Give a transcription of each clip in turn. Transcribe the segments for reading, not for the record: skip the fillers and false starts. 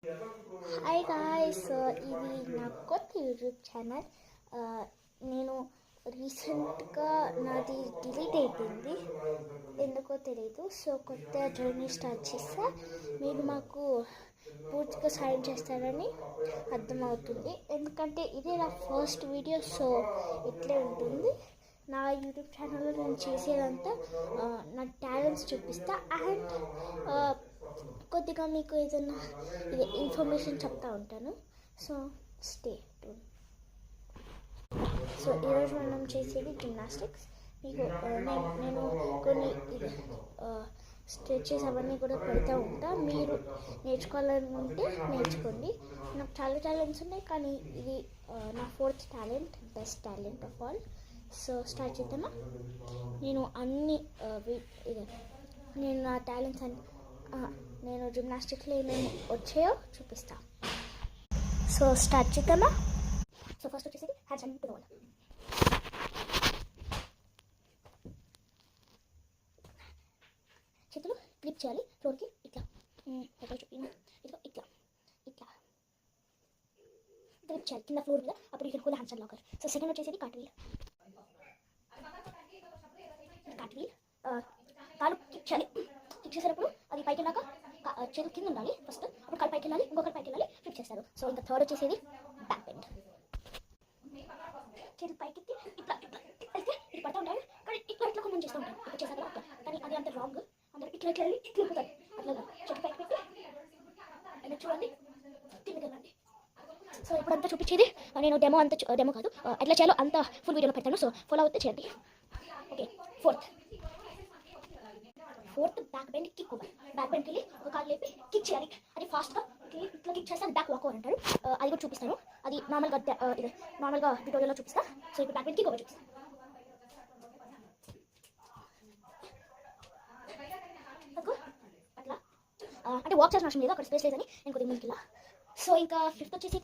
Hi guys, ఇది నా కొత్త యూట్యూబ్ ఛానల్. నేను రీసెంట్గా నాది డిలీట్ అయిపోయింది, ఎందుకో తెలియదు. సో కొత్త జర్నీ స్టార్ట్ చేస్తా. మీరు మాకు పూర్తిగా సాయం చేస్తారని అర్థమవుతుంది, ఎందుకంటే ఇదే నా ఫస్ట్ వీడియో. సో ఇట్లే ఉంటుంది. నా యూట్యూబ్ ఛానల్లో నేను చేసేదంతా నా టాలెంట్స్ చూపిస్తా అండ్ కొద్దిగా మీకు ఏదైనా ఇన్ఫర్మేషన్ చెప్తా ఉంటాను. So stay tune. సో ఈరోజు మనం చేసేది జిమ్నాస్టిక్స్. మీకు నేను కొన్ని స్ట్రెచెస్ అవన్నీ కూడా పెడతా ఉంటా. మీరు నేర్చుకోవాలనుకుంటే నేర్చుకోండి. నాకు చాలా టాలెంట్స్ ఉన్నాయి, కానీ ఇది నా fourth talent, best talent of all. So start చేద్దామా? నేను అన్ని నేను నా టాలెంట్స్ నేను జిమ్నాస్టిక్స్లో ఏమేమి వచ్చాయో చూపిస్తా. సో స్టార్ట్ చేద్దామా? సో ఫస్ట్ వచ్చేసి హ్యాండ్స్ అండ్ పిలవాలి. చేతులు క్లిప్ చేయాలి ఫ్లోర్కి, ఇట్లా ఇట్లా ఇట్లా ఇట్లా క్లిప్ చేయాలి కింద ఫ్లోర్ మీద. అప్పుడు ఇక్కడ కూడా hands and locker. So second వచ్చేసి కట్ వీల్. కాలు కిక్ చేయాలి. కిక్ చేసేటప్పుడు అది పైకి వెళ్ళాక చేతులు కింద ఉండాలి ఫస్ట్, అప్పుడు కాలు పైకి వెళ్ళాలి, ఇంకొకరు పైకి వెళ్ళాలి, ఫ్లిప్ చేస్తారు. సో ఇంకా థర్డ్ వచ్చేసేది బ్యాక్ బెండ్. చేతులు పైకి ఇట్లా ఇట్లా వెళ్తే ఇటు పడుతూ ఉంటారు, కానీ ఇట్లా ఇట్లా కొంచెం చేస్తూ ఉంటారు. ఇప్పుడు చేశారు అట్లా, కానీ అది అంత రాంగ్. అందరూ ఇట్లా ఇట్లా వెళ్ళి ఇట్లా వెళ్ళిపోతారు. అట్లా చేతులు పైకి పెట్టి అలా చూడండి, కిందకి వెళ్ళండి. సో ఇప్పుడు అంతా చూపించేది నేను డెమో కాదు, ఎట్లా చేయాలో అంత ఫుల్ వీడియోలో పెడతాను. సో ఫాలో అవుతే చేయండి. Okay, fourth back bend kick over. Back బెండ్కి వెళ్ళి ఒక కాలు లేపి కిక్ చేయాలి. అది ఫాస్ట్గా ఇట్లా కిక్ చేస్తే అది బ్యాక్ వాక్ ఓవర్ అంటారు. అది కూడా చూపిస్తాను. అది నార్మల్గా ట్యూటోరియల్లో చూపిస్తాను. సో ఇప్పుడు బ్యాక్ బెండ్ కిక్ ఓవర్ చూపిస్తాను. అట్లా అంటే వాక్ చేసిన అవసరం లేదు, అక్కడ స్పేస్ లేదని నేను కొద్దిగా ముందుకు. సో ఇంకా ఫిఫ్త్ వచ్చేసి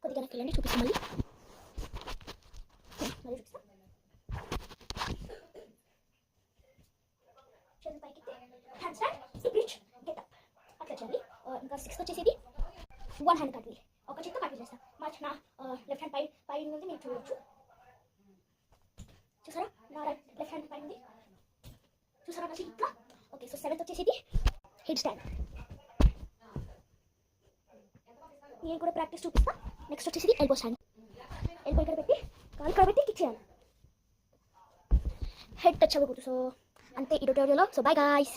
కొద్దిగా నాకు వెళ్ళండి, చూపిస్తాను మళ్ళీ చూపిస్తాను. పైకి hand stand bridge get up అట్లా చేయాలి. ఇంకా సిక్స్త్ వచ్చేసి వన్ హ్యాండ్ కట్ వీల్. ఒక చేత్తో కట్ వీల్ చేస్తాను. నా లెఫ్ట్ హ్యాండ్ పై నుండి మీరు చూడవచ్చు. చూసారా, నా లెఫ్ట్ హ్యాండ్ పై ఉంది చూసారా నాకు ఇట్లా. ఓకే, సో సెవెంత్ వచ్చేసి హెడ్ స్టాండ్. నేను కూడా ప్రాక్టీస్ చూపిస్తా. నెక్స్ట్ వచ్చేసి ఎల్బో స్టాండ్. ఎల్బో ఇక్కడ పెట్టి కాలు ఇక్కడ పెట్టి కిక్ చేయాలి. హెడ్ టచ్ అవ్వకూడదు. సో అంతే ఈ ట్యూటోరియల్లో. So by guys.